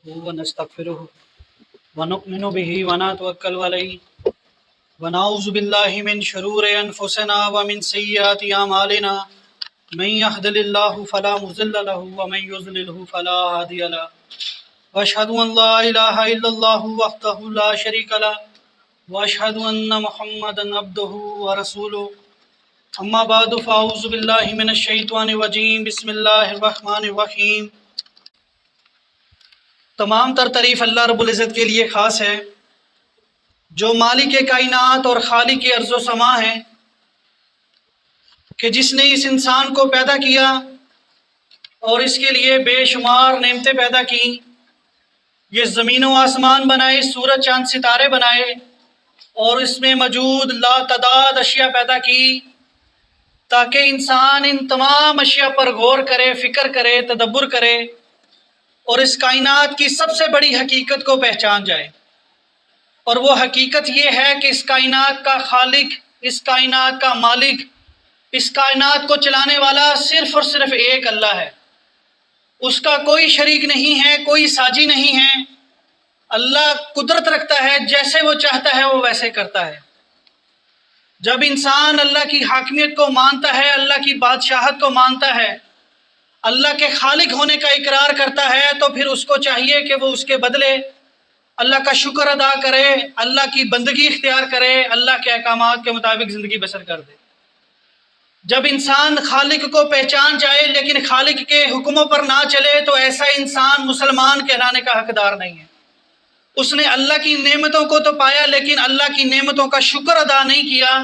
ونستغفره ونؤمن به ونتوكل عليه ونعوذ بالله من شرور أنفسنا ومن سيئات أعمالنا من يهده الله فلا مضل له ومن يضلل فلا هادي له وأشهد أن لا إله إلا الله وحده لا شريك له وأشهد أن محمدا عبده ورسوله اما بعد فاعوذ باللہ من الشیطان الرجیم بسم اللہ الرحمن الرحیم۔ تمام تر تعریف اللہ رب العزت کے لیے خاص ہے جو مالک کائنات اور خالق ارض و سما ہے، کہ جس نے اس انسان کو پیدا کیا اور اس کے لیے بے شمار نعمتیں پیدا کی، یہ زمین و آسمان بنائے، سورج چاند ستارے بنائے اور اس میں موجود لا تعداد اشیاء پیدا کی تاکہ انسان ان تمام اشیاء پر غور کرے، فکر کرے، تدبر کرے اور اس کائنات کی سب سے بڑی حقیقت کو پہچان جائے۔ اور وہ حقیقت یہ ہے کہ اس کائنات کا خالق، اس کائنات کا مالک، اس کائنات کو چلانے والا صرف اور صرف ایک اللہ ہے، اس کا کوئی شریک نہیں ہے، کوئی ساجی نہیں ہے۔ اللہ قدرت رکھتا ہے، جیسے وہ چاہتا ہے وہ ویسے کرتا ہے۔ جب انسان اللہ کی حاکمیت کو مانتا ہے، اللہ کی بادشاہت کو مانتا ہے، اللہ کے خالق ہونے کا اقرار کرتا ہے، تو پھر اس کو چاہیے کہ وہ اس کے بدلے اللہ کا شکر ادا کرے، اللہ کی بندگی اختیار کرے، اللہ کے احکامات کے مطابق زندگی بسر کر دے۔ جب انسان خالق کو پہچان جائے لیکن خالق کے حکموں پر نہ چلے تو ایسا انسان مسلمان کہلانے کا حقدار نہیں ہے۔ اس نے اللہ کی نعمتوں کو تو پایا لیکن اللہ کی نعمتوں کا شکر ادا نہیں کیا۔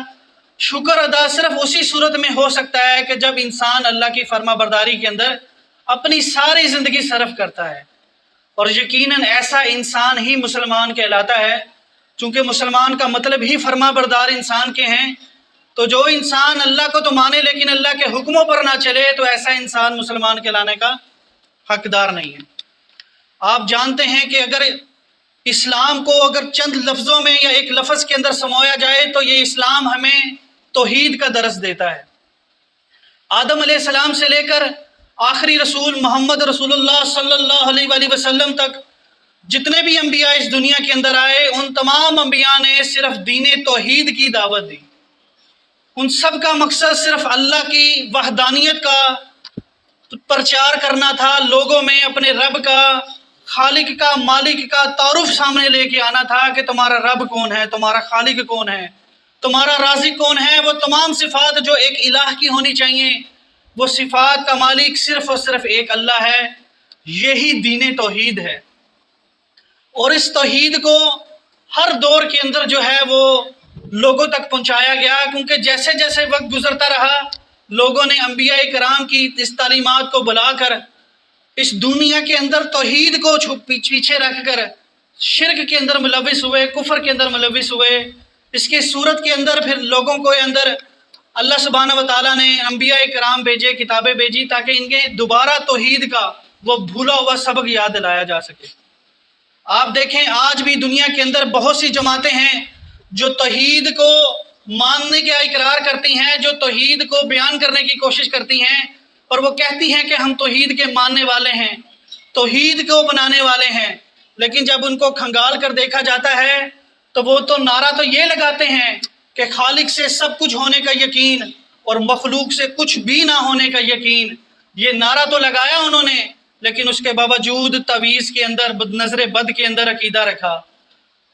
شکر ادا صرف اسی صورت میں ہو سکتا ہے کہ جب انسان اللہ کی فرما برداری کے اندر اپنی ساری زندگی صرف کرتا ہے، اور یقیناً ایسا انسان ہی مسلمان کہلاتا ہے، چونکہ مسلمان کا مطلب ہی فرما بردار انسان کے ہیں۔ تو جو انسان اللہ کو تو مانے لیکن اللہ کے حکموں پر نہ چلے تو ایسا انسان مسلمان کہلانے کا حقدار نہیں ہے۔ آپ جانتے ہیں کہ اگر اسلام کو اگر چند لفظوں میں یا ایک لفظ کے اندر سمویا جائے تو یہ اسلام ہمیں توحید کا درس دیتا ہے۔ آدم علیہ السلام سے لے کر آخری رسول محمد رسول اللہ صلی اللہ علیہ وآلہ وسلم تک جتنے بھی انبیاء اس دنیا کے اندر آئے، ان تمام انبیاء نے صرف دین توحید کی دعوت دی۔ ان سب کا مقصد صرف اللہ کی وحدانیت کا پرچار کرنا تھا، لوگوں میں اپنے رب کا، خالق کا، مالک کا تعارف سامنے لے کے آنا تھا کہ تمہارا رب کون ہے، تمہارا خالق کون ہے، تمہارا رازق کون ہے۔ وہ تمام صفات جو ایک الہ کی ہونی چاہیے، وہ صفات کا مالک صرف اور صرف ایک اللہ ہے۔ یہی دین توحید ہے، اور اس توحید کو ہر دور کے اندر جو ہے وہ لوگوں تک پہنچایا گیا، کیونکہ جیسے جیسے وقت گزرتا رہا لوگوں نے انبیاء کرام کی اس تعلیمات کو بلا کر اس دنیا کے اندر توحید کو پیچھے رکھ کر شرک کے اندر ملوث ہوئے، کفر کے اندر ملوث ہوئے۔ اس کی صورت کے اندر پھر لوگوں کو اندر اللہ سبحانہ و تعالیٰ نے انبیاء کرام بھیجے، کتابیں بھیجی تاکہ ان کے دوبارہ توحید کا وہ بھولا ہوا سبق یاد دلایا جا سکے۔ آپ دیکھیں آج بھی دنیا کے اندر بہت سی جماعتیں ہیں جو توحید کو ماننے کا اقرار کرتی ہیں، جو توحید کو بیان کرنے کی کوشش کرتی ہیں، اور وہ کہتی ہیں کہ ہم توحید کے ماننے والے ہیں، توحید کو بنانے والے ہیں، لیکن جب ان کو کھنگال کر دیکھا جاتا ہے تو وہ تو نعرہ تو یہ لگاتے ہیں کہ خالق سے سب کچھ ہونے کا یقین اور مخلوق سے کچھ بھی نہ ہونے کا یقین۔ یہ نعرہ تو لگایا انہوں نے، لیکن اس کے باوجود تعویذ کے اندر نظر بد کے اندر عقیدہ رکھا۔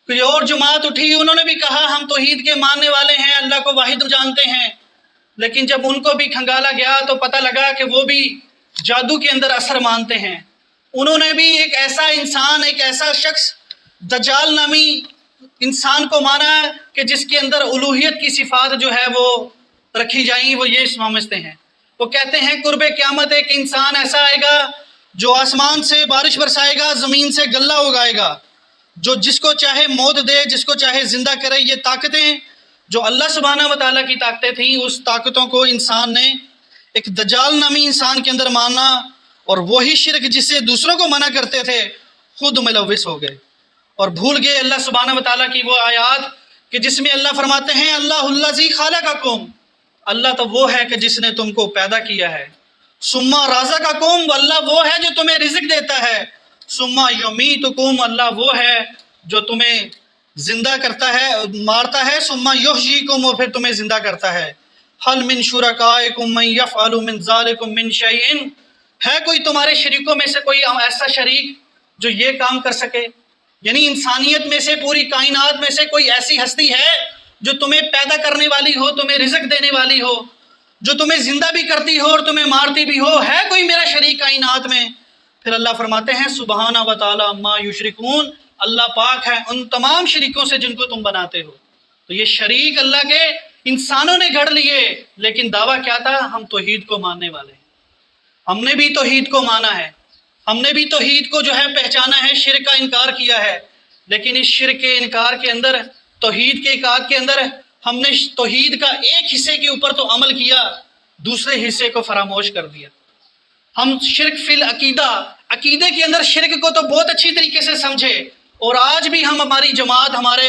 کوئی اور جماعت اٹھی، انہوں نے بھی کہا ہم توحید کے ماننے والے ہیں، اللہ کو واحد جانتے ہیں، لیکن جب ان کو بھی کھنگالا گیا تو پتہ لگا کہ وہ بھی جادو کے اندر اثر مانتے ہیں۔ انہوں نے بھی ایک ایسا انسان، ایک ایسا شخص دجال نامی انسان کو مانا کہ جس کے اندر الوہیت کی صفات جو ہے وہ رکھی جائیں، وہ یہ سمجھتے ہیں۔ وہ کہتے ہیں قرب قیامت ایک انسان ایسا آئے گا جو آسمان سے بارش برسائے گا، زمین سے غلہ اگائے گا، جو جس کو چاہے موت دے، جس کو چاہے زندہ کرے۔ یہ طاقتیں جو اللہ سبحانہ و تعالیٰ کی طاقتیں تھیں، اس طاقتوں کو انسان نے ایک دجال نامی انسان کے اندر ماننا، اور وہی شرک جس سے دوسروں کو منع کرتے تھے خود ملوث ہو گئے اور بھول گئے اللہ سبحانہ و تعالیٰ کی وہ آیات کہ جس میں اللہ فرماتے ہیں اللہ الذی خلقکم، اللہ تو وہ ہے کہ جس نے تم کو پیدا کیا ہے، ثم رزقکم، اللہ وہ ہے جو تمہیں رزق دیتا ہے، ثم یمیتکم، اللہ وہ ہے جو تمہیں زندہ کرتا ہے، مارتا ہے، ثم یحییکم، وہ پھر تمہیں زندہ کرتا ہے۔ حل من شرکائکم من یفعل من ذالکم من شیء، ہے کوئی تمہارے شریکوں میں سے کوئی ایسا شریک جو یہ کام کر سکے؟ یعنی انسانیت میں سے، پوری کائنات میں سے کوئی ایسی ہستی ہے جو تمہیں پیدا کرنے والی ہو، تمہیں رزق دینے والی ہو، جو تمہیں زندہ بھی کرتی ہو اور تمہیں مارتی بھی ہو؟ ہے کوئی میرا شریک کائنات میں؟ پھر اللہ فرماتے ہیں سبحانہ و تعالی ما یشرکون، اللہ پاک ہے ان تمام شریکوں سے جن کو تم بناتے ہو۔ تو یہ شریک اللہ کے انسانوں نے گھڑ لیے، لیکن دعویٰ کیا تھا؟ ہم توحید کو ماننے والے ہیں، ہم نے بھی توحید کو مانا ہے، ہم نے بھی توحید کو جو ہے پہچانا ہے، شرک کا انکار کیا ہے، لیکن اس شرک کے انکار کے اندر، توحید کے اقرار کے اندر ہم نے توحید کا ایک حصے کے اوپر تو عمل کیا، دوسرے حصے کو فراموش کر دیا۔ ہم شرک فی العقیدہ، عقیدے کے اندر شرک کو تو بہت اچھی طریقے سے سمجھے، اور آج بھی ہم، ہماری جماعت، ہمارے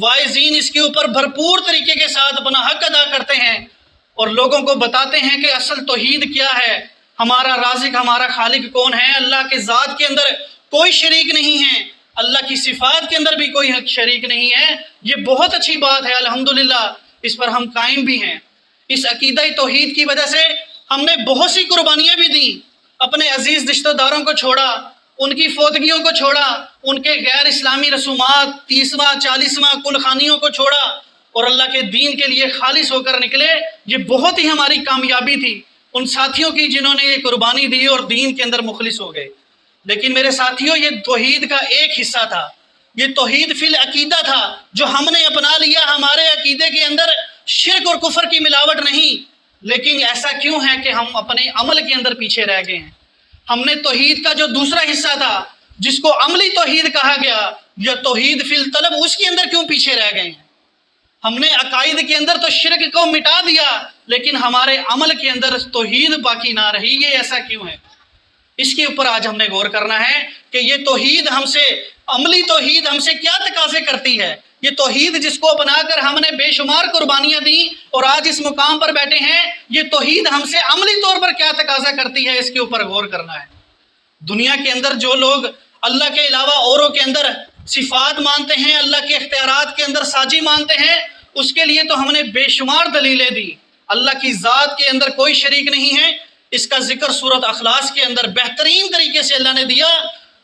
واعظین اس کے اوپر بھرپور طریقے کے ساتھ اپنا حق ادا کرتے ہیں اور لوگوں کو بتاتے ہیں کہ اصل توحید کیا ہے، ہمارا رازق، ہمارا خالق کون ہے، اللہ کے ذات کے اندر کوئی شریک نہیں ہے، اللہ کی صفات کے اندر بھی کوئی شریک نہیں ہے۔ یہ بہت اچھی بات ہے، الحمدللہ اس پر ہم قائم بھی ہیں۔ اس عقیدہ توحید کی وجہ سے ہم نے بہت سی قربانیاں بھی دیں، اپنے عزیز رشتہ داروں کو چھوڑا، ان کی فوتگیوں کو چھوڑا، ان کے غیر اسلامی رسومات، 30واں 40واں کل خانیوں کو چھوڑا اور اللہ کے دین کے لیے خالص ہو کر نکلے۔ یہ بہت ہی ہماری کامیابی تھی ان ساتھیوں کی جنہوں نے یہ قربانی دی اور دین کے اندر مخلص ہو گئے۔ لیکن میرے ساتھیوں، یہ توحید کا ایک حصہ تھا، یہ توحید فی العقیدہ تھا جو ہم نے اپنا لیا۔ ہمارے عقیدے کے اندر شرک اور کفر کی ملاوٹ نہیں، لیکن ایسا کیوں ہے کہ ہم اپنے عمل کے اندر پیچھے رہ گئے ہیں؟ ہم نے توحید کا جو دوسرا حصہ تھا جس کو عملی توحید کہا گیا، یا توحید فی الطلب، اس کے اندر کیوں پیچھے رہ گئے ہیں؟ ہم نے عقائد کے اندر تو شرک کو مٹا دیا، لیکن ہمارے عمل کے اندر توحید باقی نہ رہی۔ یہ ایسا کیوں ہے؟ اس کے اوپر آج ہم نے غور کرنا ہے کہ یہ توحید ہم سے، عملی توحید ہم سے کیا تقاضے کرتی ہے۔ یہ توحید جس کو اپنا کر ہم نے بے شمار قربانیاں دیں اور آج اس مقام پر بیٹھے ہیں، یہ توحید ہم سے عملی طور پر کیا تقاضا کرتی ہے، اس کے اوپر غور کرنا ہے۔ دنیا کے اندر جو لوگ اللہ کے علاوہ اوروں کے اندر صفات مانتے ہیں، اللہ کے اختیارات کے اندر ساجی مانتے ہیں، اس کے لیے تو ہم نے بے شمار دلیلیں دی۔ اللہ کی ذات کے اندر کوئی شریک نہیں ہے، اس کا ذکر سورۃ اخلاص کے اندر بہترین طریقے سے اللہ نے دیا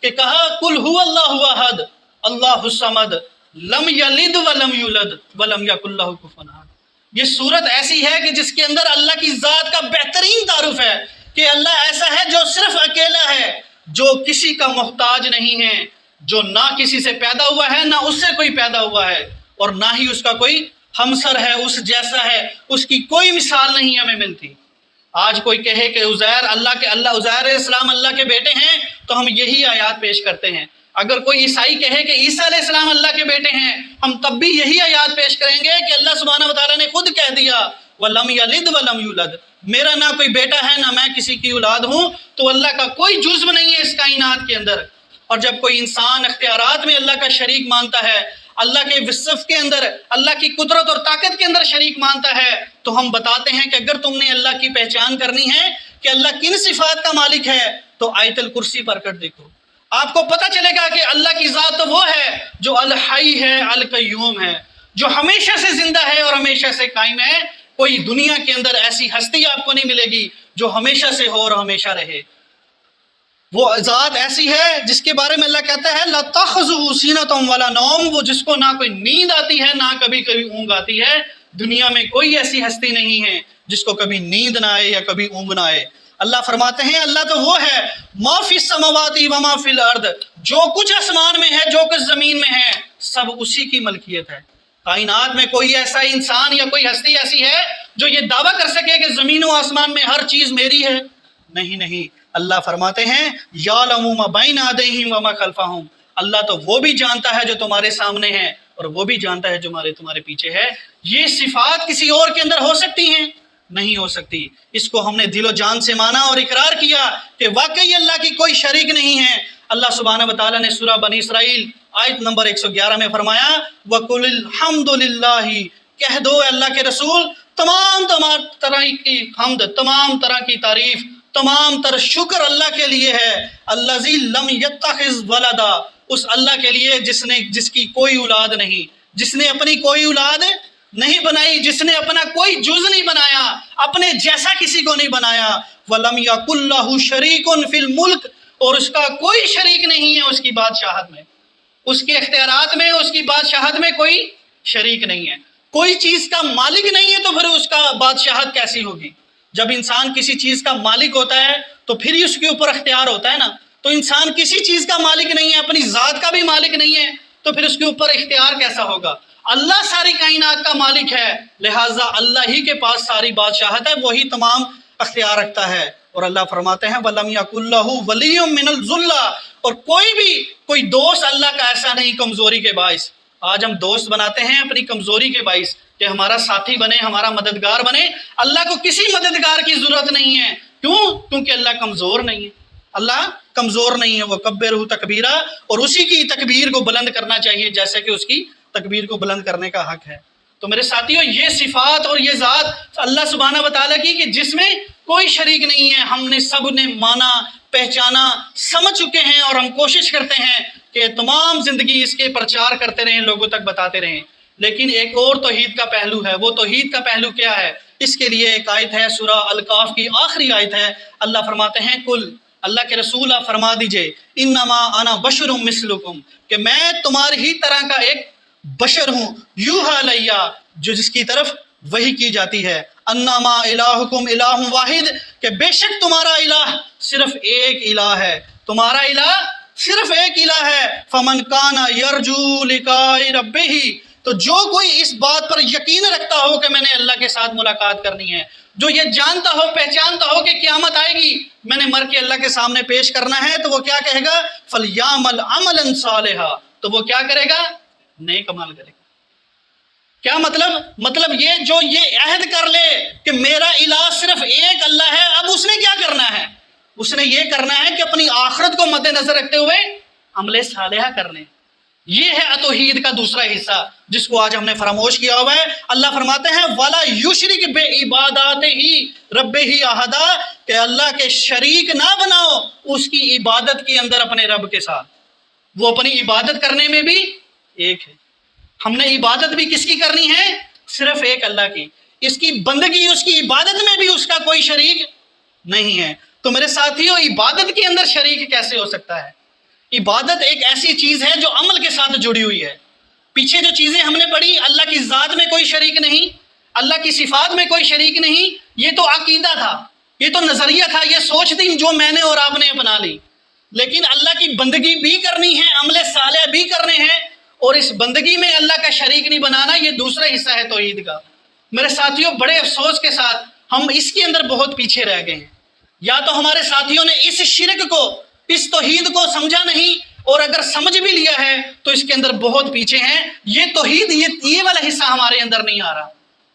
کہ کہا قل هو اللہ احد اللہ الصمد لم یلد ولم یولد ولم یکن لہ کفوا احد۔ یہ صورت ایسی ہے کہ جس کے اندر اللہ کی ذات کا بہترین تعارف ہے کہ اللہ ایسا ہے جو صرف اکیلا ہے، جو کسی کا محتاج نہیں ہے، جو نہ کسی سے پیدا ہوا ہے، نہ اس سے کوئی پیدا ہوا ہے، اور نہ ہی اس کا کوئی ہمسر ہے، اس جیسا ہے، اس کی کوئی مثال نہیں ہمیں ملتی۔ آج کوئی کہے کہ عزیر عزیر علیہ السلام اللہ کے بیٹے ہیں تو ہم یہی آیات پیش کرتے ہیں۔ اگر کوئی عیسائی کہے کہ عیسیٰ علیہ السلام اللہ کے بیٹے ہیں، ہم تب بھی یہی آیات پیش کریں گے کہ اللہ سبحانہ وتعالیٰ نے خود کہہ دیا وَلَمْ يَلِدْ وَلَمْ يُولَدْ، میرا نہ کوئی بیٹا ہے نہ میں کسی کی اولاد ہوں۔ تو اللہ کا کوئی جزو نہیں ہے اس کائنات کے اندر۔ اور جب کوئی انسان اختیارات میں اللہ کا شریک مانتا ہے، اللہ کے وصف کے اندر، اللہ کی قدرت اور طاقت کے اندر شریک مانتا ہے، تو ہم بتاتے ہیں کہ اگر تم نے اللہ کی پہچان کرنی ہے کہ اللہ کن صفات کا مالک ہے، تو آیت الکرسی پڑھ کر دیکھو، آپ کو پتہ چلے گا کہ اللہ کی ذات تو وہ ہے جو الحی ہے، القیوم ہے، جو ہمیشہ سے زندہ ہے اور ہمیشہ سے قائم ہے۔ کوئی دنیا کے اندر ایسی ہستی آپ کو نہیں ملے گی جو ہمیشہ سے ہو اور ہمیشہ رہے۔ وہ ذات ایسی ہے جس کے بارے میں اللہ کہتا ہے لا تاخذہ سینۃ ولا نوم، وہ جس کو نہ کوئی نیند آتی ہے نہ کبھی کبھی اونگ آتی ہے۔ دنیا میں کوئی ایسی ہستی نہیں ہے جس کو کبھی نیند نہ آئے یا کبھی اونگ نہ آئے۔ اللہ فرماتے ہیں اللہ تو وہ ہے ما فی السماوات و ما فی الارض، جو کچھ آسمان میں ہے، جو کچھ زمین میں ہے، سب اسی کی ملکیت ہے۔ کائنات میں کوئی ایسا انسان یا کوئی ہستی ایسی ہے جو یہ دعویٰ کر سکے کہ زمین و آسمان میں ہر چیز میری ہے؟ نہیں۔ اللہ فرماتے ہیں یعلم ما بین ایدیہم وما خلفہم، اللہ تو وہ بھی جانتا ہے جو تمہارے سامنے ہے اور وہ بھی جانتا ہے جو تمہارے پیچھے ہے۔ یہ صفات کسی اور کے اندر ہو سکتی ہیں؟ نہیں ہو سکتی۔ اس کو ہم نے دل و جان سے مانا اور اقرار کیا کہ واقعی اللہ کی کوئی شریک نہیں ہے۔ اللہ سبحانہ وتعالیٰ نے سورہ بنی اسرائیل آیت نمبر 111 میں فرمایا وَقُلِ الْحَمْدُ لِلَّهِ، کہہ دو اے اللہ کے رسول تمام طرح کی حمد، تمام طرح کی تعریف تمام تر شکر اللہ کے لیے ہے، الذی لم یتخذ ولدا، اس اللہ کے لیے جس کی کوئی اولاد نہیں، جس نے اپنی کوئی اولاد نہیں بنائی، جس نے اپنا کوئی جز نہیں بنایا، اپنے جیسا کسی کو نہیں بنایا، وَلَمْ يَكُنْ لَهُ شَرِيكٌ فِي الْمُلْكِ، اور اس کا کوئی شریک نہیں ہے اس کی بادشاہت میں، اس کے اختیارات میں، اس کی بادشاہت میں کوئی شریک نہیں ہے، کوئی چیز کا مالک نہیں ہے، تو پھر اس کا بادشاہت کیسی ہوگی؟ جب انسان کسی چیز کا مالک ہوتا ہے تو پھر ہی اس کے اوپر اختیار ہوتا ہے نا، تو انسان کسی چیز کا مالک نہیں ہے، اپنی ذات کا بھی مالک نہیں ہے، تو پھر اس کے اوپر اختیار کیسا ہوگا؟ اللہ ساری کائنات کا مالک ہے، لہٰذا اللہ ہی کے پاس ساری بادشاہت ہے، وہی تمام اختیار رکھتا ہے۔ اور اللہ فرماتے ہیں وَلَمْ يَكُنْ لَهُ وَلِيٌّ مِّنَ الذُّلِّ، اور کوئی دوست اللہ کا ایسا نہیں کمزوری کے باعث۔ آج ہم دوست بناتے ہیں اپنی کمزوری کے باعث، کہ ہمارا ساتھی بنے، ہمارا مددگار بنے۔ اللہ کو کسی مددگار کی ضرورت نہیں ہے، کیوں؟ کیونکہ اللہ کمزور نہیں ہے، اللہ کمزور نہیں ہے، وہ کبرہ تکبیرہ، اور اسی کی تکبیر کو بلند کرنا چاہیے جیسے کہ اس کی تکبیر کو بلند کرنے کا حق ہے۔ تو میرے ساتھیوں، یہ صفات اور یہ ذات اللہ سبحانہ و تعالیٰ کی کہ جس میں کوئی شریک نہیں ہے، ہم نے سب نے مانا، پہچانا، سمجھ چکے ہیں، اور ہم کوشش کرتے ہیں کہ تمام زندگی اس کے پرچار کرتے رہیں، لوگوں تک بتاتے رہیں۔ لیکن ایک اور توحید کا پہلو ہے، وہ توحید کا پہلو کیا ہے؟ اس کے لیے ایک آیت ہے، سورہ الکاف کی آخری آیت ہے، اللہ فرماتے ہیں کل، اللہ کے رسول آپ فرما دیجئے، انما انا بشر مثلکم، کہ میں تمہاری ہی طرح کا ایک بشر ہوں، یوحی الیہ، جس کی طرف وحی کی جاتی ہے، انما الہکم الہ واحد، کہ بے شک تمہارا الہ صرف ایک الہ ہے، تمہارا الہ صرف ایک الہ ہے، فمن کان یرجو لقاء ربہ، تو جو کوئی اس بات پر یقین رکھتا ہو کہ میں نے اللہ کے ساتھ ملاقات کرنی ہے، جو یہ جانتا ہو، پہچانتا ہو کہ قیامت آئے گی، میں نے مر کے اللہ کے سامنے پیش کرنا ہے، تو وہ کیا کہے گا؟ فَلْيَعْمَلْ عَمَلًا صَالِحًا، تو وہ کیا کرے گا؟ نیک عمل کرے گا۔ کیا مطلب یہ عہد کر لے کہ میرا الہ صرف ایک اللہ ہے، اب اس نے کیا کرنا ہے؟ اس نے یہ کرنا ہے کہ اپنی آخرت کو مد نظر رکھتے ہوئے عمل صالحہ کرنے۔ یہ ہے توحید کا دوسرا حصہ جس کو آج ہم نے فراموش کیا ہوا ہے۔ اللہ فرماتے ہیں وَلَا يُشْرِكْ بِعِبَادَاتِهِ رَبِّهِ أَحَدًا، کہ اللہ کے شریک نہ بناؤ اس کی عبادت کے اندر اپنے رب کے ساتھ، وہ اپنی عبادت کرنے میں بھی ایک ہے۔ ہم نے عبادت بھی کس کی کرنی ہے؟ صرف ایک اللہ کی، اس کی بندگی، اس کی عبادت میں بھی اس کا کوئی شریک نہیں ہے۔ تو میرے ساتھیوں، عبادت کے اندر شریک کیسے ہو سکتا ہے؟ عبادت ایک ایسی چیز ہے جو عمل کے ساتھ جڑی ہوئی ہے۔ پیچھے جو چیزیں ہم نے پڑھی، اللہ کی ذات میں کوئی شریک نہیں، اللہ کی صفات میں کوئی شریک نہیں، یہ تو عقیدہ تھا، یہ تو نظریہ تھا، یہ سوچ تھی جو میں نے اور آپ نے اپنا لی۔ لیکن اللہ کی بندگی بھی کرنی ہے، عمل صالح بھی کرنے ہیں، اور اس بندگی میں اللہ کا شریک نہیں بنانا، یہ دوسرا حصہ ہے توحید کا۔ میرے ساتھیوں، بڑے افسوس کے ساتھ ہم اس کے اندر بہت پیچھے رہ گئے ہیں۔ یا تو ہمارے ساتھیوں نے اس شرک کو، اس توحید کو سمجھا نہیں، اور اگر سمجھ بھی لیا ہے تو اس کے اندر بہت پیچھے ہیں۔ یہ توحید، یہ والا حصہ ہمارے اندر نہیں آ رہا۔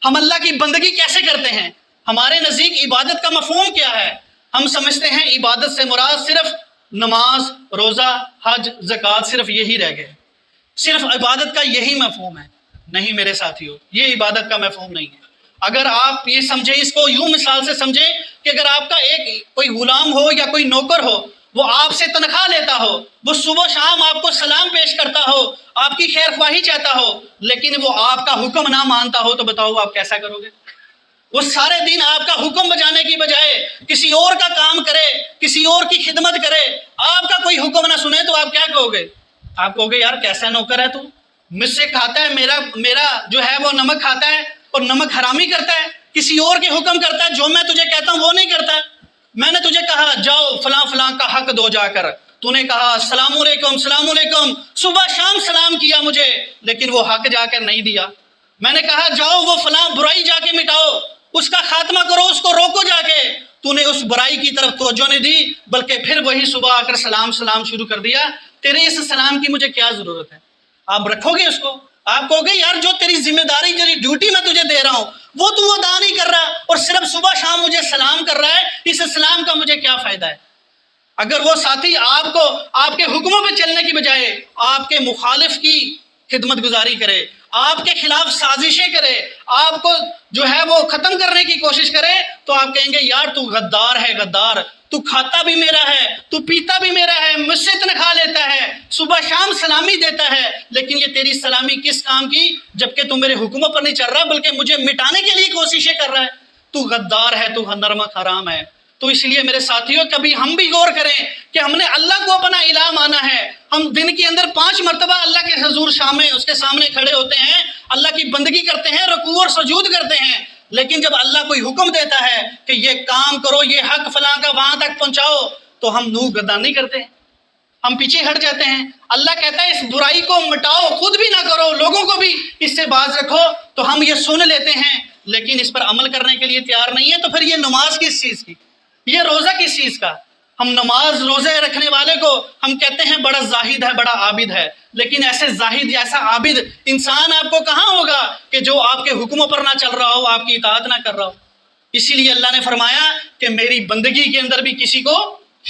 ہم اللہ کی بندگی کیسے کرتے ہیں؟ ہمارے نزدیک عبادت کا مفہوم کیا ہے؟ ہم سمجھتے ہیں عبادت سے مراد صرف نماز، روزہ، حج، زکوٰۃ، صرف یہی رہ گئے، صرف عبادت کا یہی مفہوم ہے۔ نہیں میرے ساتھیوں، یہ عبادت کا مفہوم نہیں ہے۔ اگر آپ یہ سمجھیں، اس کو یوں مثال سے سمجھیں کہ اگر آپ کا کوئی غلام ہو یا کوئی نوکر ہو، وہ آپ سے تنخواہ لیتا ہو، وہ صبح شام آپ کو سلام پیش کرتا ہو، آپ کی خیر خواہی چاہتا ہو، لیکن وہ آپ کا حکم نہ مانتا ہو، تو بتاؤ آپ کیسا کرو گے؟ وہ سارے دن آپ کا حکم بجانے کی بجائے کسی اور کا کام کرے، کسی اور کی خدمت کرے، آپ کا کوئی حکم نہ سنے، تو آپ کیا کہو گے؟ آپ کہو گے یار کیسا نوکر ہے تو، مجھ سے کھاتا ہے، میرا جو ہے وہ نمک کھاتا ہے اور نمک حرامی کرتا ہے، کسی اور کے حکم کرتا ہے، جو میں تجھے کہتا ہوں وہ نہیں کرتا۔ میں نے تجھے کہا جاؤ فلاں فلاں کا حق دو جا کر، تو نے کہا السلام علیکم السلام علیکم، صبح شام سلام کیا مجھے، لیکن وہ حق جا کر نہیں دیا۔ میں نے کہا جاؤ وہ فلاں برائی جا کے مٹاؤ، اس کا خاتمہ کرو، اس کو روکو جا کے، تو نے اس برائی کی طرف توجہ نہیں دی، بلکہ پھر وہی صبح آ کر سلام شروع کر دیا۔ تیرے اس سلام کی مجھے کیا ضرورت ہے؟ آپ رکھو گے اس کو؟ آپ کہو گے یار جو تیری ذمہ داری، جو ڈیوٹی میں تجھے دے رہا ہوں وہ تو ادا نہیں کر رہا، اور صرف صبح شام مجھے سلام کر رہا ہے، اس سلام کا مجھے کیا فائدہ ہے؟ اگر وہ ساتھی آپ کو آپ کے حکموں پہ چلنے کی بجائے آپ کے مخالف کی خدمت گزاری کرے، آپ کے خلاف سازشیں کرے، آپ کو جو ہے وہ ختم کرنے کی کوشش کرے، تو آپ کہیں گے یار تو غدار ہے، غدار، تو کھاتا بھی میرا ہے، تو پیتا بھی میرا ہے، مجھ سے تنخواہ لیتا ہے، صبح شام سلامی دیتا ہے، لیکن یہ تیری سلامی کس کام کی جبکہ تو میرے حکموں پر نہیں چل رہا بلکہ مجھے مٹانے کے لیے کوششیں کر رہا ہے، تو غدار ہے، تو نرمک حرام ہے۔ تو اس لیے میرے ساتھیوں کبھی ہم بھی غور کریں کہ ہم نے اللہ کو اپنا الہ مانا ہے، ہم دن کے اندر 5 مرتبہ اللہ کے حضور شام میں اس کے سامنے کھڑے ہوتے ہیں، اللہ کی بندگی کرتے ہیں، رکوع اور سجود کرتے ہیں، لیکن جب اللہ کوئی حکم دیتا ہے کہ یہ کام کرو، یہ حق فلاں کا وہاں تک پہنچاؤ، تو ہم منہ گردانی کرتے ہیں، ہم پیچھے ہٹ جاتے ہیں۔ اللہ کہتا ہے اس برائی کو مٹاؤ، خود بھی نہ کرو، لوگوں کو بھی اس سے باز رکھو، تو ہم یہ سن لیتے ہیں لیکن اس پر عمل کرنے کے لیے تیار نہیں ہے۔ تو پھر یہ نماز کس چیز کی، یہ روزہ کس چیز کا؟ ہم نماز روزے رکھنے والے کو ہم کہتے ہیں بڑا زاہد ہے، بڑا عابد ہے، لیکن ایسے زاہد ایسا عابد انسان آپ کو کہاں ہوگا کہ جو آپ کے حکموں پر نہ چل رہا ہو، آپ کی اطاعت نہ کر رہا ہو۔ اسی لیے اللہ نے فرمایا کہ میری بندگی کے اندر بھی کسی کو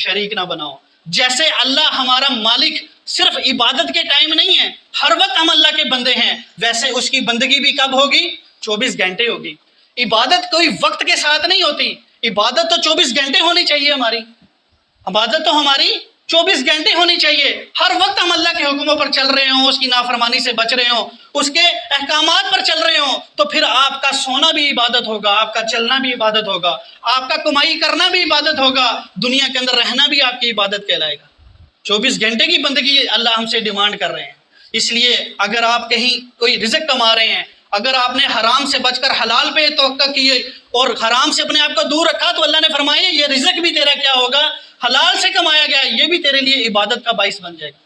شریک نہ بناؤ۔ جیسے اللہ ہمارا مالک صرف عبادت کے ٹائم نہیں ہے، ہر وقت ہم اللہ کے بندے ہیں، ویسے اس کی بندگی بھی کب ہوگی؟ 24 گھنٹے ہوگی۔ عبادت کوئی وقت کے ساتھ نہیں ہوتی، عبادت تو 24 گھنٹے ہونی چاہیے، ہماری عبادت تو ہماری 24 گھنٹے ہونی چاہیے، ہر وقت ہم اللہ کے حکموں پر چل رہے ہوں، اس کی نافرمانی سے بچ رہے ہوں، اس کے احکامات پر چل رہے ہوں، تو پھر آپ کا سونا بھی عبادت ہوگا، آپ کا چلنا بھی عبادت ہوگا، آپ کا کمائی کرنا بھی عبادت ہوگا، دنیا کے اندر رہنا بھی آپ کی عبادت کہلائے گا۔ 24 گھنٹے کی بندگی اللہ ہم سے ڈیمانڈ کر رہے ہیں۔ اس لیے اگر آپ کہیں کوئی رزق کما رہے ہیں، اگر آپ نے حرام سے بچ کر حلال پہ توقع کی اور حرام سے اپنے آپ کو دور رکھا، تو اللہ نے فرمایا یہ رزق بھی تیرا کیا ہوگا، حلال سے کمایا گیا، یہ بھی تیرے لیے عبادت کا باعث بن جائے گا۔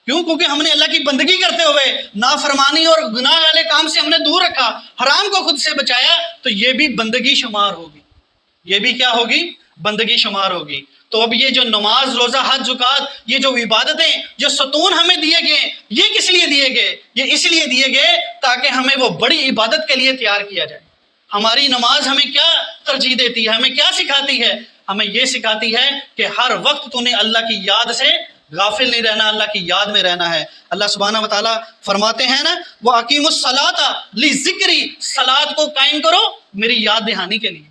کیوں؟ کیونکہ ہم نے اللہ کی بندگی کرتے ہوئے نافرمانی اور گناہ والے کام سے ہم نے دور رکھا، حرام کو خود سے بچایا، تو یہ بھی بندگی شمار ہوگی، یہ بھی کیا ہوگی؟ بندگی شمار ہوگی۔ تو اب یہ جو نماز، روزہ، حج، زکوٰۃ، یہ جو عبادتیں، جو ستون ہمیں دیے گئے، یہ کس لیے دیے گئے؟ یہ اس لیے دیے گئے تاکہ ہمیں وہ بڑی عبادت کے لیے تیار کیا جائے۔ ہماری نماز ہمیں کیا ترجیح دیتی ہے، ہمیں کیا سکھاتی ہے؟ ہمیں یہ سکھاتی ہے کہ ہر وقت تو نے اللہ کی یاد سے غافل نہیں رہنا، اللہ کی یاد میں رہنا ہے۔ اللہ سبحانہ وتعالیٰ فرماتے ہیں نا، وَأَقِيمُوا الصَّلَاةَ لِذِكْرِي، صلاۃ کو قائم کرو میری یاد دہانی کے لیے۔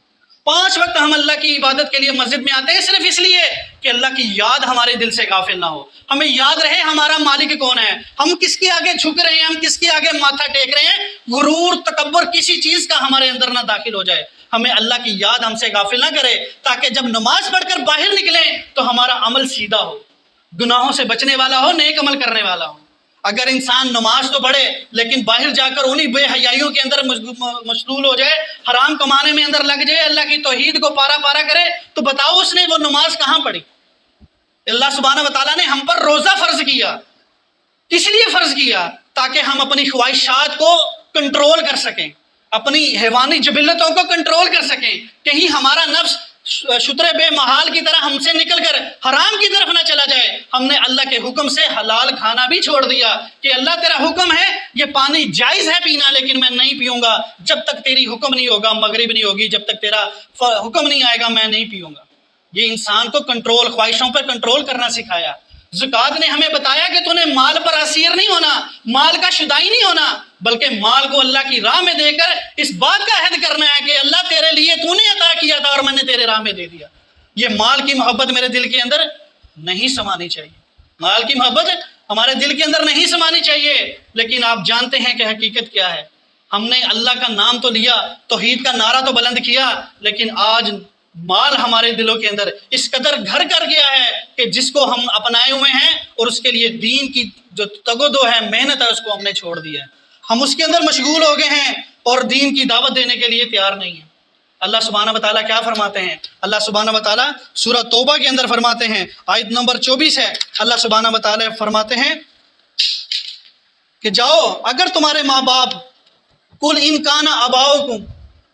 5 وقت ہم اللہ کی عبادت کے لیے مسجد میں آتے ہیں صرف اس لیے کہ اللہ کی یاد ہمارے دل سے غافل نہ ہو، ہمیں یاد رہے ہمارا مالک کون ہے، ہم کس کے آگے جھک رہے ہیں، ہم کس کے آگے ماتھا ٹیک رہے ہیں، غرور، تکبر کسی چیز کا ہمارے اندر نہ داخل ہو جائے، ہمیں اللہ کی یاد ہم سے غافل نہ کرے، تاکہ جب نماز پڑھ کر باہر نکلیں تو ہمارا عمل سیدھا ہو، گناہوں سے بچنے والا ہو، نیک عمل کرنے والا ہو۔ اگر انسان نماز تو پڑھے لیکن باہر جا کر انہی بے حیائیوں کے اندر مشغول ہو جائے، حرام کمانے میں اندر لگ جائے، اللہ کی توحید کو پارا پارا کرے، تو بتاؤ اس نے وہ نماز کہاں پڑھی؟ اللہ سبحانہ وتعالیٰ نے ہم پر روزہ فرض کیا، اس لیے فرض کیا تاکہ ہم اپنی خواہشات کو کنٹرول کر سکیں، اپنی حیوانی جبلتوں کو کنٹرول کر سکیں، کہیں ہمارا نفس شتر بے محال کی طرح ہم سے نکل کر حرام کی طرف نہ چلا جائے۔ ہم نے اللہ کے حکم سے حلال کھانا بھی چھوڑ دیا کہ اللہ تیرا حکم ہے یہ پانی جائز ہے پینا، لیکن میں نہیں پیوں گا جب تک تیری حکم نہیں ہوگا، مغرب نہیں ہوگی جب تک تیرا حکم نہیں آئے گا، میں نہیں پیوں گا۔ یہ انسان کو کنٹرول، خواہشوں پر کنٹرول کرنا سکھایا۔ زکوٰۃ نے ہمیں بتایا کہ تو نے مال پر اسیر نہیں ہونا، مال کا شدائی نہیں ہونا، بلکہ مال کو اللہ کی راہ میں دے کر اس بات کا عہد کرنا ہے کہ اللہ تیرے لیے تو نے عطا کیا تھا اور میں نے تیرے راہ میں دے دیا۔ یہ مال کی محبت میرے دل کے اندر نہیں سمانی چاہیے، مال کی محبت ہمارے دل کے اندر نہیں سمانی چاہیے۔ لیکن آپ جانتے ہیں کہ حقیقت کیا ہے، ہم نے اللہ کا نام تو لیا، توحید کا نعرہ تو بلند کیا، لیکن آج مال ہمارے دلوں کے اندر اس قدر گھر کر گیا ہے کہ جس کو ہم اپنائے ہوئے ہیں اور اس کے لیے دین کی جو تگودو ہے، محنت ہے، اس کو ہم نے چھوڑ دیا ہے، ہم اس کے اندر مشغول ہو گئے ہیں اور دین کی دعوت دینے کے لیے تیار نہیں ہیں۔ اللہ سبحانہ وتعالیٰ کیا فرماتے ہیں؟ اللہ سبحانہ وتعالیٰ سورہ توبہ کے اندر فرماتے ہیں، آیت نمبر 24 ہے، اللہ سبحانہ وتعالیٰ فرماتے ہیں کہ جاؤ اگر تمہارے ماں باپ، قل ان کان آباؤکم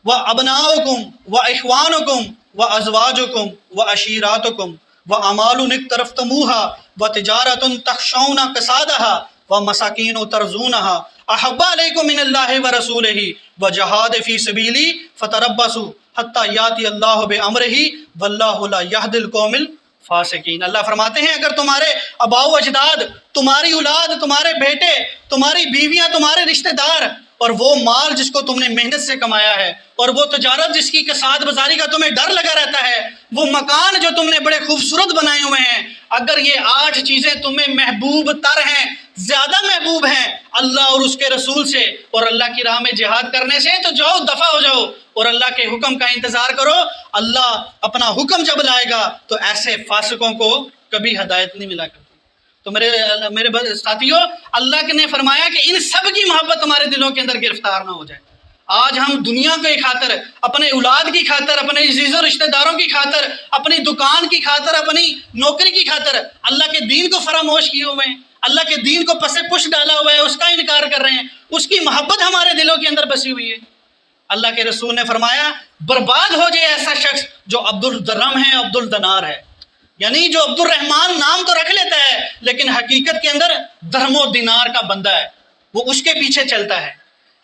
و ابناؤکم و اخوانکم و ازواجکم و عشیراتکم و اعمال اقترفتموها و تجارت تخشون کسادها و مساکین ترضونها احب علیکم من اللہ و رسولہ و جہاد فی سبیلی فتربصوا حتی یاتی اللہ بامرہ واللہ لا یہدی القوم فاسقین۔ اللہ فرماتے ہیں اگر تمہارے آباء و اجداد، تمہاری اولاد، تمہارے بیٹے، تمہاری بیویاں، تمہارے رشتہ دار، اور وہ مال جس کو تم نے محنت سے کمایا ہے، اور وہ تجارت جس کی کساد بازاری کا تمہیں ڈر لگا رہتا ہے، وہ مکان جو تم نے بڑے خوبصورت بنائے ہوئے ہیں، اگر یہ 8 چیزیں تمہیں محبوب تر ہیں، زیادہ محبوب ہیں اللہ اور اس کے رسول سے اور اللہ کی راہ میں جہاد کرنے سے، تو جاؤ دفع ہو جاؤ اور اللہ کے حکم کا انتظار کرو۔ اللہ اپنا حکم جب لائے گا تو ایسے فاسقوں کو کبھی ہدایت نہیں ملا کرتی۔ تو میرے ساتھیوں، اللہ نے فرمایا کہ ان سب کی محبت تمہارے دلوں کے اندر گرفتار نہ ہو جائے۔ آج ہم دنیا کی خاطر، اپنے اولاد کی خاطر، اپنے عزیز و رشتہ داروں کی خاطر، اپنی دکان کی خاطر، اپنی نوکری کی خاطر اللہ کے دین کو فراموش کیے ہوئے ہیں، اللہ کے دین کو پس پش ڈالا ہوا ہے، اس کا انکار کر رہے ہیں، اس کی محبت ہمارے دلوں کے اندر بسی ہوئی ہے۔ اللہ کے رسول نے فرمایا برباد ہو جائے ایسا شخص جو عبد الدرہم ہے، عبد الدینار ہے، یعنی جو عبد الرحمن نام تو رکھ لیتا ہے لیکن حقیقت کے اندر درہم و دینار کا بندہ ہے، وہ اس کے پیچھے چلتا ہے۔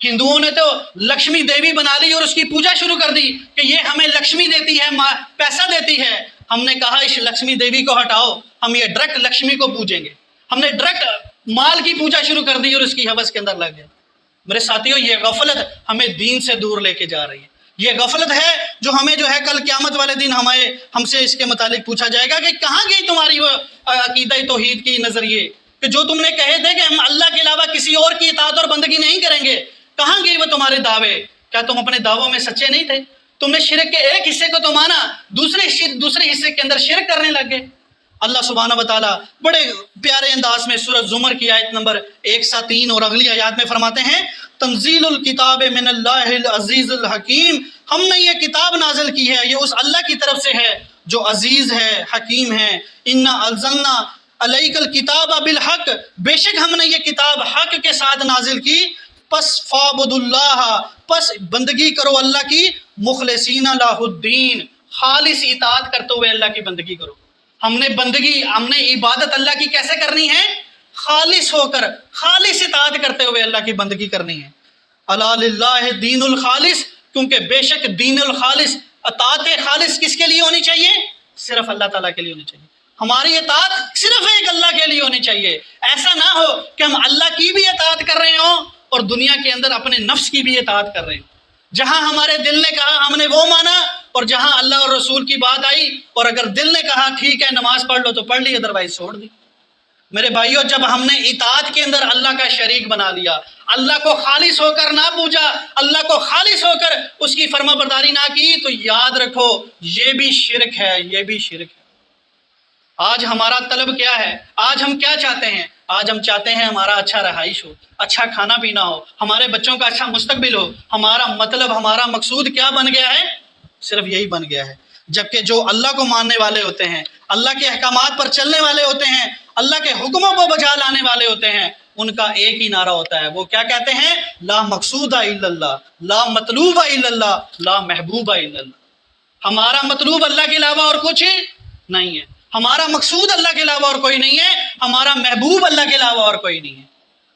ہندوؤں نے تو لکشمی دیوی بنا لی اور اس کی پوجا شروع کر دی کہ یہ ہمیں لکشمی دیتی ہے، پیسہ دیتی ہے۔ ہم نے کہا اس لکشمی دیوی کو ہٹاؤ، ہم یہ ڈائریکٹ لکشمی کو پوجیں گے۔ ہم نے ڈائریکٹ مال کی پوجا شروع کر دی اور اس کی ہوس کے اندر لگ گئے۔ میرے ساتھیوں، یہ غفلت ہمیں دین سے دور لے کے جا رہی ہے۔ یہ غفلت ہے جو ہمیں کل قیامت والے دن ہم سے اس کے متعلق پوچھا جائے گا کہ کہاں گئی تمہاری وہ عقیدہ توحید کی نظریے کہ جو تم نے کہے تھے کہ ہم اللہ کے علاوہ کسی اور کی اطاعت اور بندگی نہیں کریں گے، کہاں گئی وہ تمہارے دعوے؟ کیا تم اپنے دعووں میں سچے نہیں تھے؟ تم نے شرک کے ایک حصے کو تو مانا، دوسرے حصے کے اندر شرک کرنے لگ گئے۔ اللہ سبحانہ و تعالیٰ بڑے پیارے انداز میں سورۃ زمر کی آیت نمبر 103 اور اگلی آیات میں فرماتے ہیں تنزیل الکتاب من اللہ العزیز الحکیم، ہم نے یہ کتاب نازل کی ہے، یہ اس اللہ کی طرف سے ہے جو عزیز ہے، حکیم ہے۔ انا انزلنا علیک الکتاب بالحق، بے شک ہم نے یہ کتاب حق کے ساتھ نازل کی، پس فعبد اللہ، پس بندگی کرو اللہ کی، مخلصین لہ الدین، خالص اطاعت کرتے ہوئے اللہ کی بندگی کرو۔ ہم نے عبادت اللہ کی کیسے کرنی ہے؟ خالص ہو کر، خالص اطاعت کرتے ہوئے اللہ کی بندگی کرنی ہے۔ الا للہ دین الخالص، کیونکہ بے شک دین الخالص، اطاعت خالص کس کے لیے ہونی چاہیے؟ صرف اللہ تعالیٰ کے لیے ہونی چاہیے۔ ہماری اطاعت صرف ایک اللہ کے لیے ہونی چاہیے۔ ایسا نہ ہو کہ ہم اللہ کی بھی اطاعت کر رہے ہوں اور دنیا کے اندر اپنے نفس کی بھی اطاعت کر رہے ہوں۔ جہاں ہمارے دل نے کہا ہم نے وہ مانا، اور جہاں اللہ اور رسول کی بات آئی اور اگر دل نے کہا ٹھیک ہے نماز پڑھ لو تو پڑھ لی، ادروائز چھوڑ دی۔ میرے بھائیوں، جب ہم نے اطاعت کے اندر اللہ کا شریک بنا لیا، اللہ کو خالص ہو کر نہ پوجا، اللہ کو خالص ہو کر اس کی فرما برداری نہ کی، تو یاد رکھو یہ بھی شرک ہے، یہ بھی شرک ہے۔ آج ہمارا طلب کیا ہے؟ آج ہم کیا چاہتے ہیں؟ آج ہم چاہتے ہیں ہمارا اچھا رہائش ہو، اچھا کھانا پینا ہو، ہمارے بچوں کا اچھا مستقبل ہو۔ ہمارا مطلب، ہمارا مقصود کیا بن گیا ہے؟ صرف یہی بن گیا ہے۔ جبکہ جو اللہ کو ماننے والے ہوتے ہیں، اللہ کے احکامات پر چلنے والے ہوتے ہیں، اللہ کے حکموں کو بجا لانے والے ہوتے ہیں، ان کا ایک ہی نعرہ ہوتا ہے۔ وہ کیا کہتے ہیں؟ لا مقصود الا اللہ، لا مطلوب الا اللہ، لا محبوب الا اللہ۔ ہمارا مطلوب اللہ کے علاوہ اور کچھ نہیں ہے، ہمارا مقصود اللہ کے علاوہ اور کوئی نہیں ہے، ہمارا محبوب اللہ کے علاوہ اور کوئی نہیں ہے۔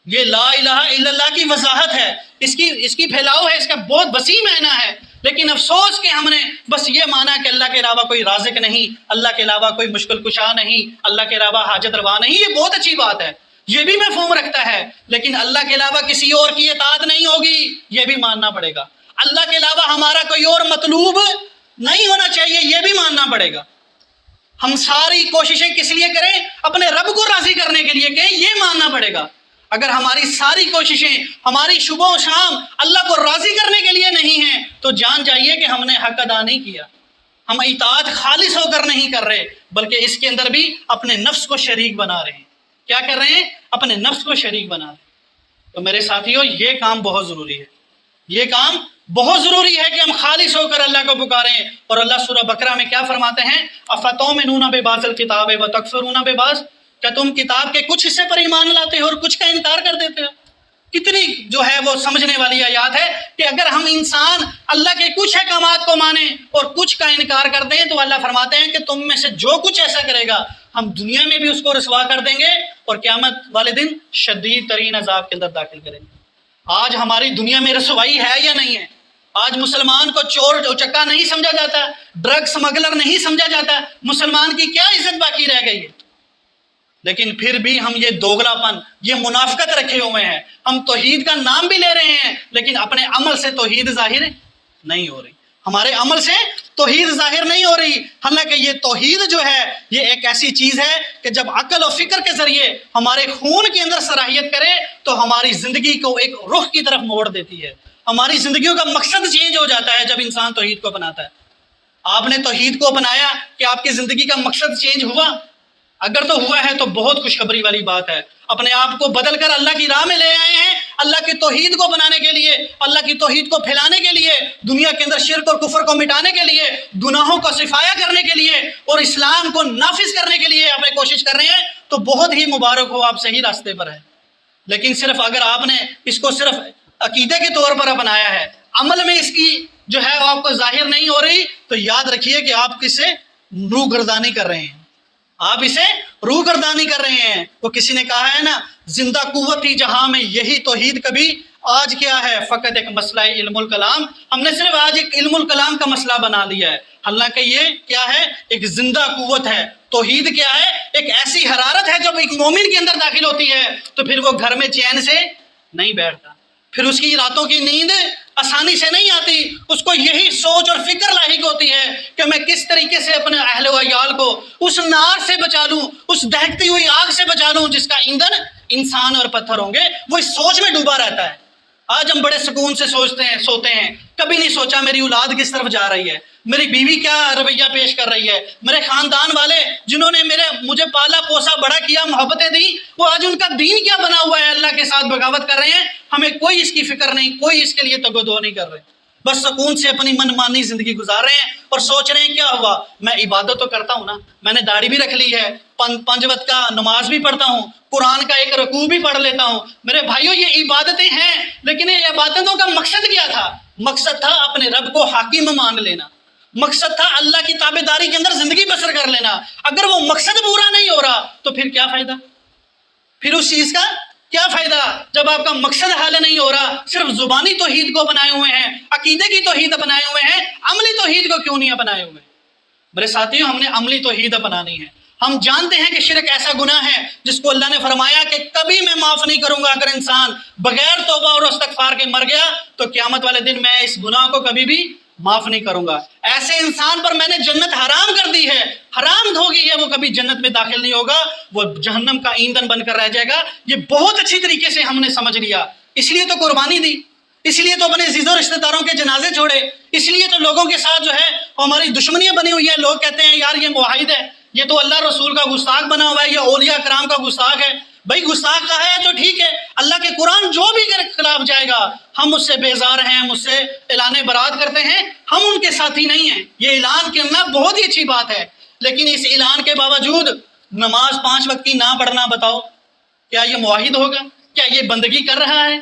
یہ لا الہ الا اللہ کی وضاحت ہے، اس کی پھیلاؤ ہے، اس کا بہت وسیع معنی ہے۔ لیکن افسوس کہ ہم نے بس یہ مانا کہ اللہ کے علاوہ کوئی رازق نہیں، اللہ کے علاوہ کوئی مشکل کشا نہیں، اللہ کے علاوہ حاجت روا نہیں۔ یہ بہت اچھی بات ہے، یہ بھی مفہوم رکھتا ہے، لیکن اللہ کے علاوہ کسی اور کی اطاعت نہیں ہوگی، یہ بھی ماننا پڑے گا۔ اللہ کے علاوہ ہمارا کوئی اور مطلوب نہیں ہونا چاہیے، یہ بھی ماننا پڑے گا۔ ہم ساری کوششیں کس لیے کریں؟ اپنے رب کو راضی کرنے کے لیے کہ یہ ماننا پڑے گا۔ اگر ہماری ساری کوششیں، ہماری صبح و شام اللہ کو راضی کرنے کے لیے نہیں ہیں تو جان جائیے کہ ہم نے حق ادا نہیں کیا۔ ہم اطاعت خالص ہو کر نہیں کر رہے، بلکہ اس کے اندر بھی اپنے نفس کو شریک بنا رہے ہیں۔ کیا کر رہے ہیں؟ اپنے نفس کو شریک بنا رہے ہیں۔ تو میرے ساتھیوں، یہ کام بہت ضروری ہے، یہ کام بہت ضروری ہے کہ ہم خالص ہو کر اللہ کو پکاریں۔ اور اللہ سورہ بقرہ میں کیا فرماتے ہیں؟ افتؤمنون ببعض الکتاب وتکفرون ببعض، کیا تم کتاب کے کچھ حصے پر ایمان لاتے ہو اور کچھ کا انکار کر دیتے ہو؟ کتنی وہ سمجھنے والی آیات ہے کہ اگر ہم انسان اللہ کے کچھ احکامات کو مانیں اور کچھ کا انکار کر دیں تو اللہ فرماتے ہیں کہ تم میں سے جو کچھ ایسا کرے گا ہم دنیا میں بھی اس کو رسوا کر دیں گے اور قیامت والے دن شدید ترین عذاب کے اندر داخل کریں گے۔ آج ہماری دنیا میں رسوائی ہے یا نہیں ہے؟ آج مسلمان کو چور چکا نہیں سمجھا جاتا، ڈرگ سمگلر نہیں سمجھا جاتا، مسلمان کی کیا عزت باقی رہ گئی ہے؟ لیکن پھر بھی ہم یہ دوگلاپن، یہ منافقت رکھے ہوئے ہیں. ہم توحید کا نام بھی لے رہے ہیں لیکن اپنے عمل سے توحید ظاہر نہیں ہو رہی، ہمارے عمل سے توحید ظاہر نہیں ہو رہی. حالانکہ یہ توحید جو ہے یہ ایک ایسی چیز ہے کہ جب عقل و فکر کے ذریعے ہمارے خون کے اندر صلاحیت کرے تو ہماری زندگی کو ایک رخ کی طرف موڑ دیتی ہے، ہماری زندگیوں کا مقصد چینج ہو جاتا ہے جب انسان توحید کو اپناتا ہے. آپ نے توحید کو اپنایا کہ آپ کی زندگی کا مقصد چینج ہوا؟ اگر تو ہوا ہے تو بہت خوشخبری والی بات ہے. اپنے آپ کو بدل کر اللہ کی راہ میں لے آئے ہیں، اللہ کی توحید کو بنانے کے لیے، اللہ کی توحید کو پھیلانے کے لیے، دنیا کے اندر شرک اور کفر کو مٹانے کے لیے، گناہوں کو صفایا کرنے کے لیے اور اسلام کو نافذ کرنے کے لیے آپ کوشش کر رہے ہیں تو بہت ہی مبارک ہو، آپ صحیح راستے پر ہیں. لیکن صرف اگر آپ نے اس کو صرف عقیدے کے طور پر اپنایا ہے، عمل میں اس کی جو ہے وہ آپ کو ظاہر نہیں ہو رہی، تو یاد رکھیے کہ آپ کسے روگردانی کر رہے ہیں، آپ اسے روگردانی کر رہے ہیں. وہ کسی نے کہا ہے نا، زندہ قوت تھی جہاں میں یہی توحید کبھی، آج کیا ہے فقط ایک مسئلہ علم الکلام. ہم نے صرف آج ایک علم الکلام کا مسئلہ بنا لیا ہے، حالانکہ یہ کیا ہے؟ ایک زندہ قوت ہے. توحید کیا ہے؟ ایک ایسی حرارت ہے جب ایک مومن کے اندر داخل ہوتی ہے تو پھر وہ گھر میں چین سے نہیں بیٹھتا، پھر اس کی راتوں کی نیند آسانی سے نہیں آتی. اس کو یہی سوچ اور فکر لاحق ہوتی ہے کہ میں کس طریقے سے اپنے اہل و عیال کو اس نار سے بچا لوں، اس دہکتی ہوئی آگ سے بچا لوں جس کا ایندھن انسان اور پتھر ہوں گے. وہ اس سوچ میں ڈوبا رہتا ہے. آج ہم بڑے سکون سے سوتے ہیں، کبھی نہیں سوچا میری اولاد کس طرف جا رہی ہے، میری بیوی کیا رویہ پیش کر رہی ہے، میرے خاندان والے جنہوں نے مجھے پالا پوسا بڑا کیا، محبتیں دی، وہ آج ان کا دین کیا بنا ہوا ہے، اللہ کے ساتھ بغاوت کر رہے ہیں. ہمیں کوئی اس کی فکر نہیں، کوئی اس کے لیے تگ و دو نہیں کر رہے، بس سکون سے اپنی من مانی زندگی گزار رہے ہیں اور سوچ رہے ہیں کیا ہوا، میں عبادت تو کرتا ہوں نا، میں نے داڑھی بھی رکھ لی ہے، 5 وقت کا نماز بھی پڑھتا ہوں، قرآن کا ایک رکوع بھی پڑھ لیتا ہوں. میرے بھائیوں یہ عبادتیں ہیں، لیکن یہ عبادتوں کا مقصد کیا تھا؟ مقصد تھا اپنے رب کو حاکم مان لینا، مقصد تھا اللہ کی تابعداری کے اندر زندگی بسر کر لینا. اگر وہ مقصد پورا نہیں ہو رہا تو پھر کیا فائدہ؟ پھر اس چیز کا کیا فائدہ جب آپ کا مقصد حل نہیں ہو رہا؟ صرف زبانی توحید کو اپنائے ہوئے ہیں، عقیدے کی توحید اپنائے ہوئے ہیں، عملی توحید کو کیوں نہیں اپنائے ہوئے؟ میرے ساتھیوں، ہم نے عملی توحید اپنانی ہے. ہم جانتے ہیں کہ شرک ایسا گناہ ہے جس کو اللہ نے فرمایا کہ کبھی میں معاف نہیں کروں گا. اگر انسان بغیر توبہ اور استغفار کے مر گیا تو قیامت والے دن میں اس گناہ کو کبھی بھی معاف نہیں کروں گا. ایسے انسان پر میں نے جنت حرام کر دی ہے، حرام ہو گئی ہے، وہ کبھی جنت میں داخل نہیں ہوگا، وہ جہنم کا ایندھن بن کر رہ جائے گا. یہ بہت اچھی طریقے سے ہم نے سمجھ لیا، اس لیے تو قربانی دی، اس لیے تو اپنے عزیزوں رشتہ داروں کے جنازے چھوڑے، اس لیے تو لوگوں کے ساتھ جو ہے ہماری دشمنیاں بنی ہوئی ہیں. لوگ کہتے ہیں یار یہ معاہد ہے، یہ تو اللہ رسول کا گستاخ بنا ہوا ہے، یہ اولیاء کرام کا گستاخ ہے. بھائی گستاخ کا ہے تو ٹھیک ہے، اللہ کے قرآن جو بھی خلاف جائے گا ہم اس سے بیزار ہیں، ہم اس سے اعلان برات کرتے ہیں، ہم ان کے ساتھی نہیں ہیں. یہ اعلان کرنا بہت ہی اچھی بات ہے، لیکن اس اعلان کے باوجود نماز 5 وقت کی نہ پڑھنا، بتاؤ کیا یہ معاہد ہوگا؟ کیا یہ بندگی کر رہا ہے؟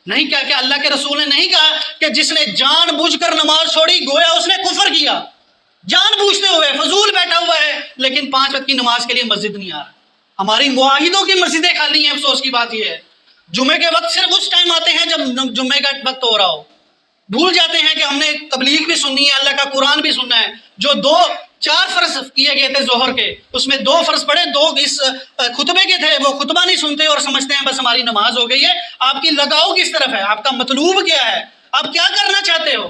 نہیں. کیا اللہ کے رسول نے نہیں کہا کہ جس نے جان بوجھ کر نماز چھوڑی گویا اس نے کفر کیا؟ جان بوجھتے ہوئے فضول بیٹھا ہوا ہے لیکن 5 وقت کی نماز کے لیے مسجد نہیں آ رہا. ہماری معاہدوں کی مسجدیں خالی ہیں. افسوس کی بات یہ ہے جمعے کے وقت صرف اس ٹائم آتے ہیں جب جمعے کا وقت ہو رہا ہو. بھول جاتے ہیں کہ ہم نے تبلیغ بھی سننی ہے، اللہ کا قرآن بھی سننا ہے. جو 4 فرض کیے گئے تھے ظہر کے، اس میں 2 فرض پڑھے، 2 اس خطبے کے تھے. وہ خطبہ نہیں سنتے اور سمجھتے ہیں بس ہماری نماز ہو گئی ہے. آپ کی لگاؤ کس طرف ہے؟ آپ کا مطلوب کیا ہے؟ آپ کیا کرنا چاہتے ہو؟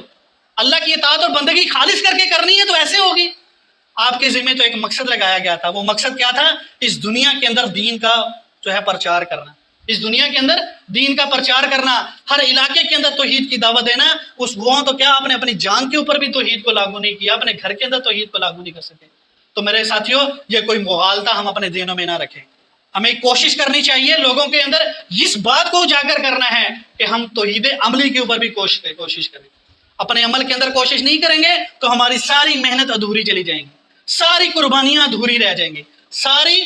اللہ کی اطاعت اور بندگی خالص کر کے کرنی ہے تو ایسے ہوگی. آپ کے ذمہ تو ایک مقصد لگایا گیا تھا. وہ مقصد کیا تھا؟ اس دنیا کے اندر دین کا جو ہے پرچار کرنا، اس دنیا کے اندر دین کا پرچار کرنا، ہر علاقے کے اندر توحید کی دعوت دینا. اس وہ تو کیا آپ نے اپنی جان کے اوپر بھی توحید کو لاگو نہیں کیا، اپنے گھر کے اندر توحید کو لاگو نہیں کر سکے. تو میرے ساتھیوں، یہ کوئی مغالطہ ہم اپنے ذہنوں میں نہ رکھیں. ہمیں کوشش کرنی چاہیے لوگوں کے اندر اس بات کو اجاگر کرنا ہے کہ ہم توحید عملی کے اوپر بھی کوشش کریں. اپنے عمل کے اندر کوشش نہیں کریں گے تو ہماری ساری محنت ادھوری چلی جائیں گی، ساری قربانیاں ادھوری رہ جائیں گی، ساری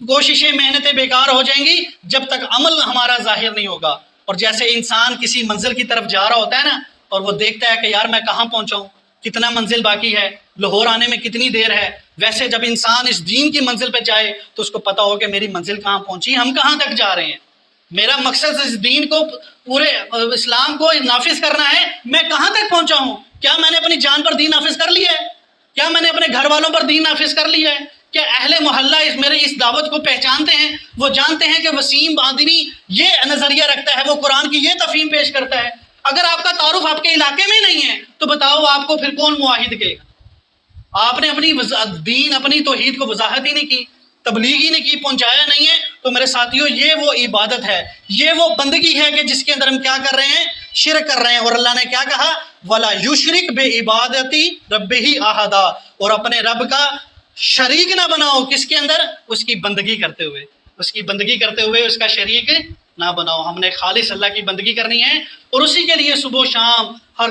کوششیں محنتیں بیکار ہو جائیں گی جب تک عمل ہمارا ظاہر نہیں ہوگا. اور جیسے انسان کسی منزل کی طرف جا رہا ہوتا ہے نا، اور وہ دیکھتا ہے کہ یار میں کہاں پہنچا ہوں، کتنا منزل باقی ہے، لاہور آنے میں کتنی دیر ہے، ویسے جب انسان اس دین کی منزل پہ جائے تو اس کو پتا ہو کہ میری منزل کہاں پہنچی، ہم کہاں تک جا رہے ہیں. میرا مقصد اس دین کو پورے اسلام کو نافذ کرنا ہے. میں کہاں تک پہنچا ہوں؟ کیا میں نے اپنی جان پر دین نافذ کر لیا ہے؟ کیا میں نے اپنے گھر والوں پر دین نافذ کر لیا ہے؟ کیا اہل محلہ میرے اس دعوت کو پہچانتے ہیں؟ وہ جانتے ہیں کہ وسیم آدمی یہ نظریہ رکھتا ہے، وہ قرآن کی یہ تفہیم پیش کرتا ہے. اگر آپ کا تعارف آپ کے علاقے میں نہیں ہے تو بتاؤ آپ کو پھر کون معاہد کہے گا؟ آپ نے اپنی دین، اپنی توحید کو وضاحت ہی نہیں کی، تبلیغ ہی نہیں کی، پہنچایا نہیں ہے. تو میرے ساتھیوں، یہ وہ عبادت ہے، یہ وہ بندگی ہے کہ جس کے اندر ہم کیا کر رہے ہیں؟ شرک کر رہے ہیں. اور اللہ نے کیا کہا؟ وَلَا يُشْرِكْ بِعِبَادَتِ رَبِّهِ أَحَدًا، اور اپنے رب کا شریک نہ بناؤ. کس کے اندر؟ اس کی بندگی کرتے ہوئے، اس کی بندگی کرتے ہوئے اس کا شریک نہ بناؤ. ہم نے خالص اللہ کی بندگی کرنی ہے اور اسی کے لیے صبح و شام ہر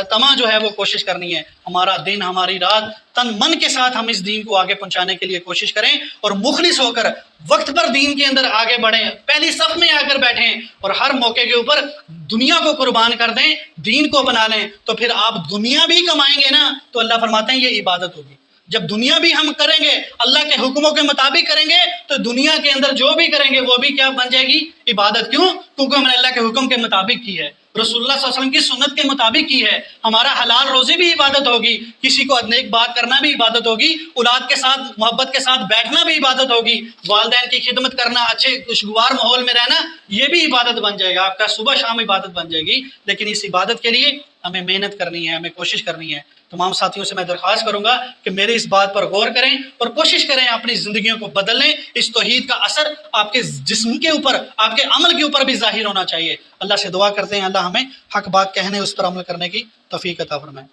تمام جو ہے وہ کوشش کرنی ہے. ہمارا دن، ہماری رات تن من کے ساتھ ہم اس دین کو آگے پہنچانے کے لیے کوشش کریں اور مخلص ہو کر وقت پر دین کے اندر آگے بڑھیں، پہلی صف میں آ کر بیٹھیں اور ہر موقع کے اوپر دنیا کو قربان کر دیں، دین کو بنا لیں. تو پھر آپ دنیا بھی کمائیں گے نا، تو اللہ فرماتے ہیں یہ عبادت ہوگی. جب دنیا بھی ہم کریں گے، اللہ کے حکموں کے مطابق کریں گے، تو دنیا کے اندر جو بھی کریں گے وہ بھی کیا بن جائے گی؟ عبادت. کیوں؟ کیونکہ ہم نے اللہ کے حکم کے مطابق کی ہے، رسول اللہ صلی اللہ علیہ وسلم کی سنت کے مطابق کی ہے. ہمارا حلال روزی بھی عبادت ہوگی، کسی کو نیک بات کرنا بھی عبادت ہوگی، اولاد کے ساتھ محبت کے ساتھ بیٹھنا بھی عبادت ہوگی، والدین کی خدمت کرنا، اچھے خوشگوار ماحول میں رہنا، یہ بھی عبادت بن جائے گا. آپ کا صبح شام عبادت بن جائے گی. لیکن اس عبادت کے لیے ہمیں محنت کرنی ہے، ہمیں کوشش کرنی ہے. تمام ساتھیوں سے میں درخواست کروں گا کہ میرے اس بات پر غور کریں اور کوشش کریں اپنی زندگیوں کو بدلیں. اس توحید کا اثر آپ کے جسم کے اوپر، آپ کے عمل کے اوپر بھی ظاہر ہونا چاہیے. اللہ سے دعا کرتے ہیں اللہ ہمیں حق بات کہنے، اس پر عمل کرنے کی توفیق عطا فرمائے.